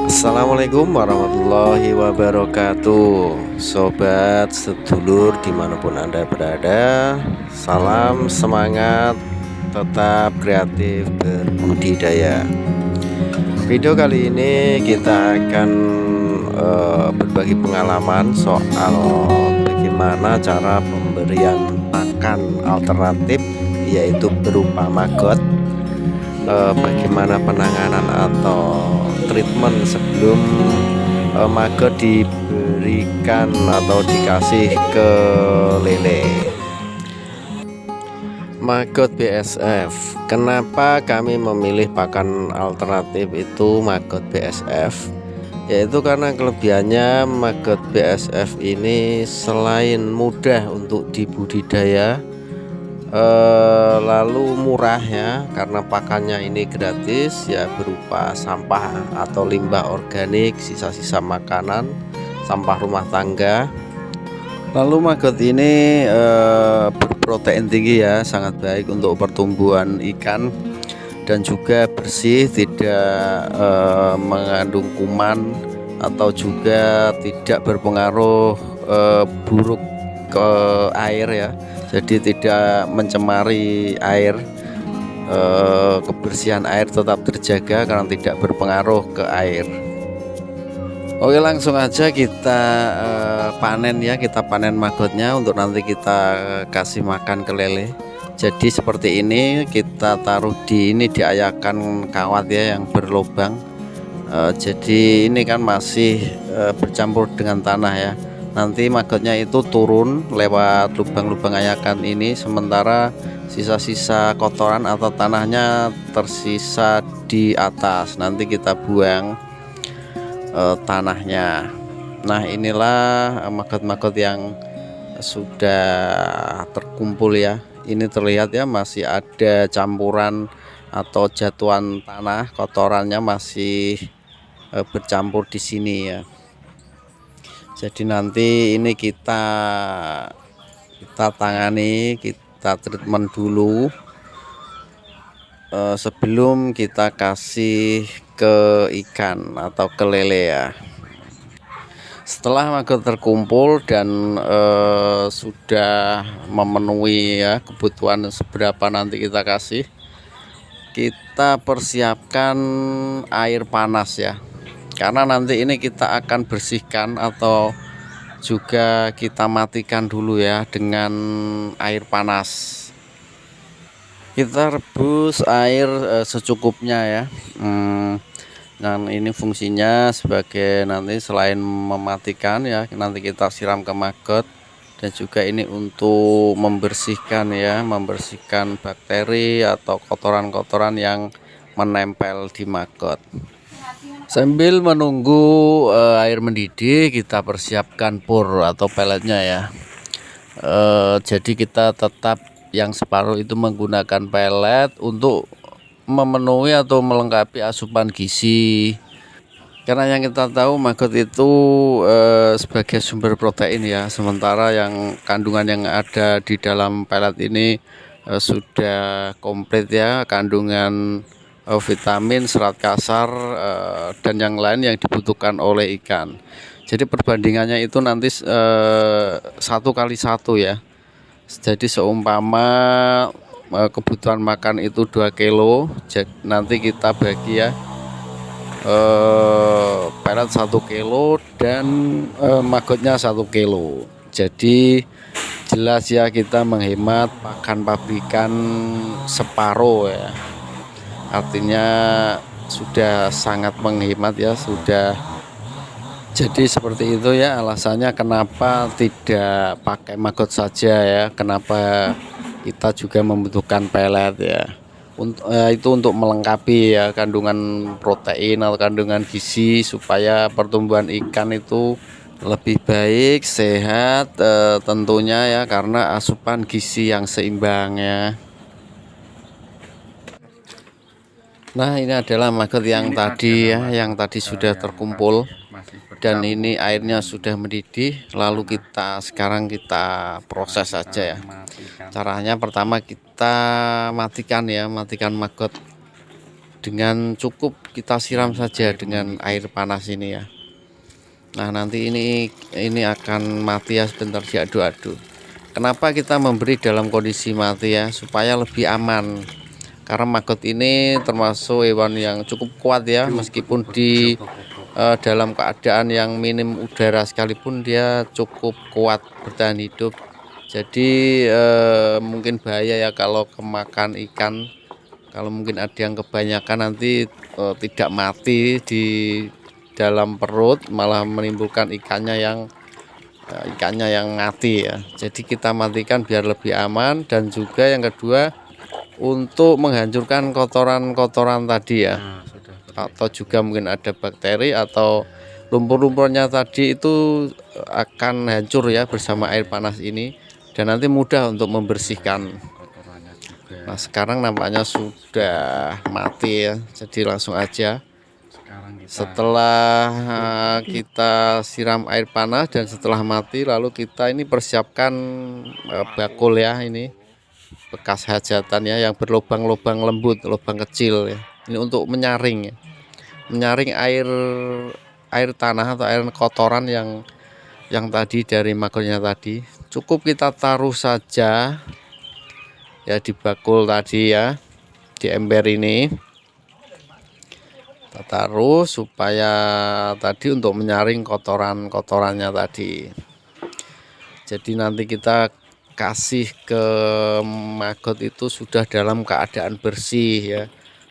Assalamualaikum warahmatullahi wabarakatuh. Sobat sedulur dimanapun Anda berada, salam semangat, tetap kreatif berbudidaya. Video kali ini kita akan berbagi pengalaman soal bagaimana cara pemberian pakan alternatif, yaitu berupa maggot. Bagaimana penanganan atau treatment sebelum maggot diberikan atau dikasih ke lele. Maggot BSF. Kenapa kami memilih pakan alternatif itu maggot BSF? Yaitu karena kelebihannya maggot BSF ini selain mudah untuk dibudidaya, lalu murah ya, karena pakannya ini gratis ya, berupa sampah atau limbah organik, sisa-sisa makanan, sampah rumah tangga. Lalu maggot ini berprotein tinggi ya, sangat baik untuk pertumbuhan ikan, dan juga bersih, tidak mengandung kuman atau juga tidak berpengaruh buruk ke air ya. Jadi tidak mencemari air, kebersihan air tetap terjaga karena tidak berpengaruh ke air. Oke, langsung aja kita panen ya, kita panen maggotnya untuk nanti kita kasih makan ke lele. Jadi seperti ini, kita taruh diayakan kawat ya yang berlubang. Jadi ini kan masih bercampur dengan tanah ya. Nanti maggotnya itu turun lewat lubang-lubang ayakan ini, sementara sisa-sisa kotoran atau tanahnya tersisa di atas. Nanti kita buang tanahnya. Nah, inilah maggot-maggot yang sudah terkumpul ya. Ini terlihat ya, masih ada campuran atau jatuhan tanah, kotorannya masih bercampur di sini ya. Jadi nanti ini kita tangani, kita treatment dulu sebelum kita kasih ke ikan atau ke lele ya. Setelah maggot terkumpul dan sudah memenuhi ya kebutuhan seberapa nanti kita kasih, kita persiapkan air panas ya, karena nanti ini kita akan bersihkan atau juga kita matikan dulu ya dengan air panas. Kita rebus air secukupnya ya. Dan ini fungsinya sebagai nanti selain mematikan ya, nanti kita siram ke maggot, dan juga ini untuk membersihkan ya, membersihkan bakteri atau kotoran-kotoran yang menempel di maggot. Sambil menunggu air mendidih, kita persiapkan pur atau peletnya ya. Jadi kita tetap yang separuh itu menggunakan pelet untuk memenuhi atau melengkapi asupan gizi. Karena yang kita tahu maggot itu sebagai sumber protein ya, sementara yang kandungan yang ada di dalam pelet ini sudah komplit ya, kandungan vitamin, serat kasar, dan yang lain yang dibutuhkan oleh ikan. Jadi perbandingannya itu nanti 1 kali 1 ya. Jadi seumpama kebutuhan makan itu 2 kilo, nanti kita bagi ya, pelet 1 kilo dan maggotnya 1 kilo. Jadi jelas ya, kita menghemat pakan pabrikan separuh ya. Artinya sudah sangat menghemat ya, sudah. Jadi seperti itu ya alasannya kenapa tidak pakai maggot saja ya, kenapa kita juga membutuhkan pelet ya. Itu untuk melengkapi ya kandungan protein atau kandungan gizi supaya pertumbuhan ikan itu lebih baik, sehat tentunya ya, karena asupan gizi yang seimbang ya. Nah, ini adalah maggot yang tadi ya, yang tadi sudah terkumpul, dan ini airnya sudah mendidih. Lalu sekarang kita proses saja ya. Caranya pertama kita matikan ya, matikan maggot dengan cukup kita siram saja dengan air panas ini ya. Nah nanti ini akan mati ya, sebentar diaduk-aduk. Kenapa kita memberi dalam kondisi mati ya, supaya lebih aman. Karena maggot ini termasuk hewan yang cukup kuat ya, meskipun di dalam keadaan yang minim udara sekalipun dia cukup kuat bertahan hidup. Jadi mungkin bahaya ya kalau kemakan ikan. Kalau mungkin ada yang kebanyakan nanti tidak mati di dalam perut, malah menimbulkan ikannya yang mati ya. Jadi kita matikan biar lebih aman, dan juga yang kedua untuk menghancurkan kotoran-kotoran tadi ya. Atau juga mungkin ada bakteri atau lumpur-lumpurnya tadi itu akan hancur ya bersama air panas ini, dan nanti mudah untuk membersihkan. Nah sekarang nampaknya sudah mati ya, jadi langsung aja setelah kita siram air panas dan setelah mati, lalu kita ini persiapkan bakul ya, ini bekas hajatan ya, yang berlubang-lubang lembut, lubang kecil ya. Ini untuk menyaring ya, menyaring air tanah atau air kotoran yang tadi dari maggotnya tadi. Cukup kita taruh saja ya di bakul tadi ya, di ember ini kita taruh supaya tadi untuk menyaring kotorannya tadi. Jadi nanti kita kasih ke maggot itu sudah dalam keadaan bersih ya,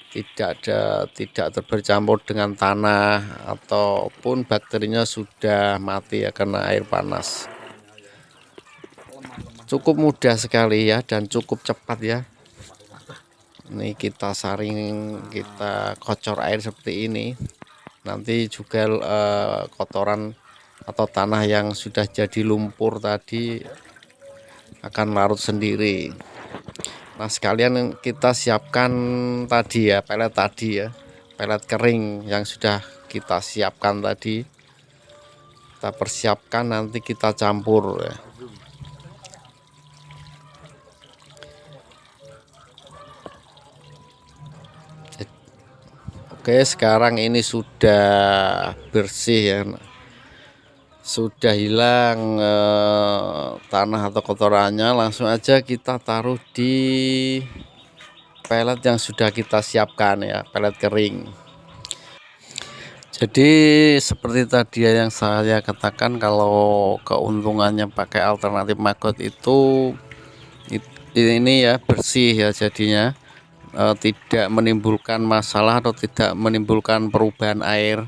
tidak bercampur dengan tanah ataupun bakterinya sudah mati ya karena air panas. Cukup mudah sekali ya, dan cukup cepat ya. Ini kita saring, kita kocor air seperti ini. Nanti juga kotoran atau tanah yang sudah jadi lumpur tadi akan larut sendiri. Nah sekalian kita siapkan tadi ya, pelet tadi ya, pelet kering yang sudah kita siapkan tadi. Kita persiapkan, nanti kita campur ya. Oke, sekarang ini sudah bersih ya, sudah hilang tanah atau kotorannya. Langsung aja kita taruh di pelet yang sudah kita siapkan ya, pelet kering. Jadi seperti tadi yang saya katakan, kalau keuntungannya pakai alternatif maggot itu ini ya, bersih ya jadinya. Tidak menimbulkan masalah atau tidak menimbulkan perubahan air,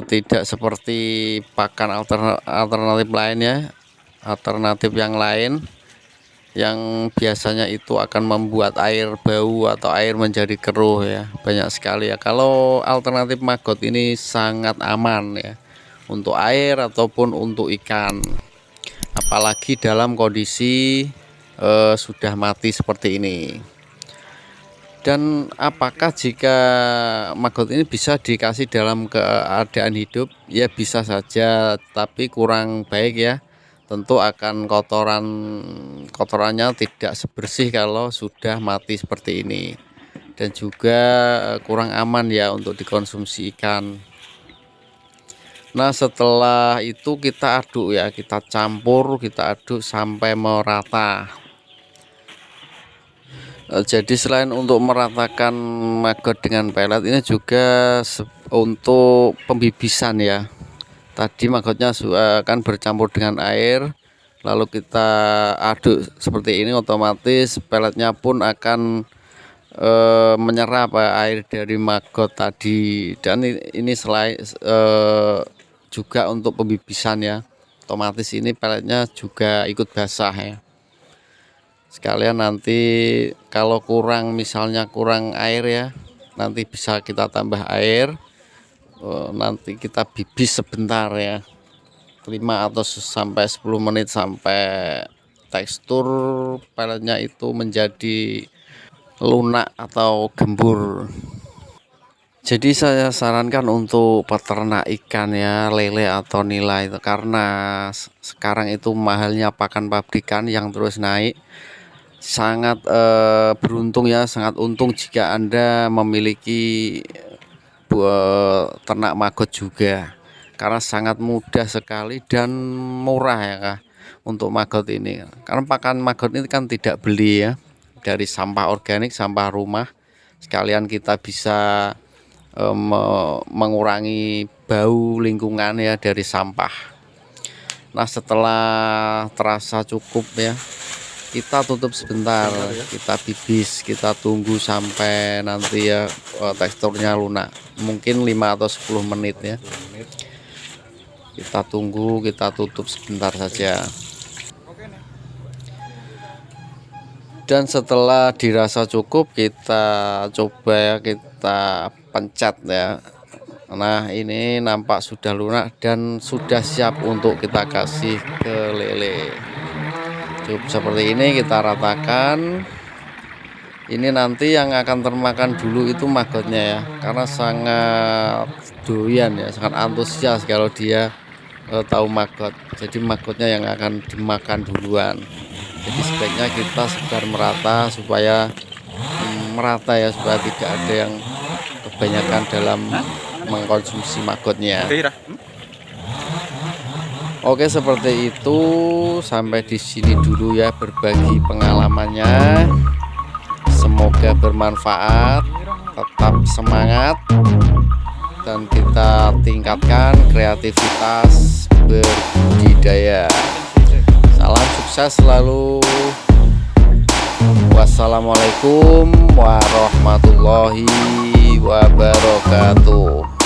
tidak seperti pakan alternatif lainnya, alternatif yang lain yang biasanya itu akan membuat air bau atau air menjadi keruh ya, banyak sekali ya. Kalau alternatif maggot ini sangat aman ya untuk air ataupun untuk ikan, apalagi dalam kondisi sudah mati seperti ini. Dan apakah jika maggot ini bisa dikasih dalam keadaan hidup? Ya bisa saja, tapi kurang baik ya. Tentu akan kotorannya tidak sebersih kalau sudah mati seperti ini. Dan juga kurang aman ya untuk dikonsumsi ikan. Nah setelah itu kita aduk ya, kita campur, kita aduk sampai merata. Jadi selain untuk meratakan maggot dengan pelet, ini juga untuk pembibisan ya. Tadi maggotnya akan bercampur dengan air, lalu kita aduk seperti ini, otomatis peletnya pun akan menyerap air dari maggot tadi. Dan ini selain juga untuk pembibisan ya, otomatis ini peletnya juga ikut basah ya. Sekalian nanti kalau misalnya kurang air ya, nanti bisa kita tambah air, nanti kita bibis sebentar ya, 5 atau sampai 10 menit sampai tekstur peletnya itu menjadi lunak atau gembur. Jadi saya sarankan untuk peternak ikan ya, lele atau nila itu, karena sekarang itu mahalnya pakan pabrikan yang terus naik. sangat beruntung ya, sangat untung jika Anda memiliki ternak maggot juga, karena sangat mudah sekali dan murah ya Kak untuk maggot ini. Karena pakan maggot ini kan tidak beli ya, dari sampah organik, sampah rumah, sekalian kita bisa mengurangi bau lingkungan ya dari sampah. Nah, setelah terasa cukup ya, kita tutup sebentar, kita bibis, kita tunggu sampai nanti ya teksturnya lunak, mungkin 5 atau 10 menit ya. Kita tunggu, kita tutup sebentar saja. Dan setelah dirasa cukup, kita coba ya, kita pencet ya. Nah, ini nampak sudah lunak dan sudah siap untuk kita kasih ke lele. Cukup seperti ini, kita ratakan. Ini nanti yang akan termakan dulu itu maggotnya ya, karena sangat doyan ya, sangat antusias kalau dia tahu maggot. Jadi maggotnya yang akan dimakan duluan. Jadi sebaiknya kita sebar merata supaya merata ya, supaya tidak ada yang kebanyakan dalam mengkonsumsi maggotnya. Oke, seperti itu. Sampai di sini dulu ya berbagi pengalamannya. Semoga bermanfaat. Tetap semangat dan kita tingkatkan kreativitas berbudidaya. Salam sukses selalu. Wassalamualaikum warahmatullahi wabarakatuh.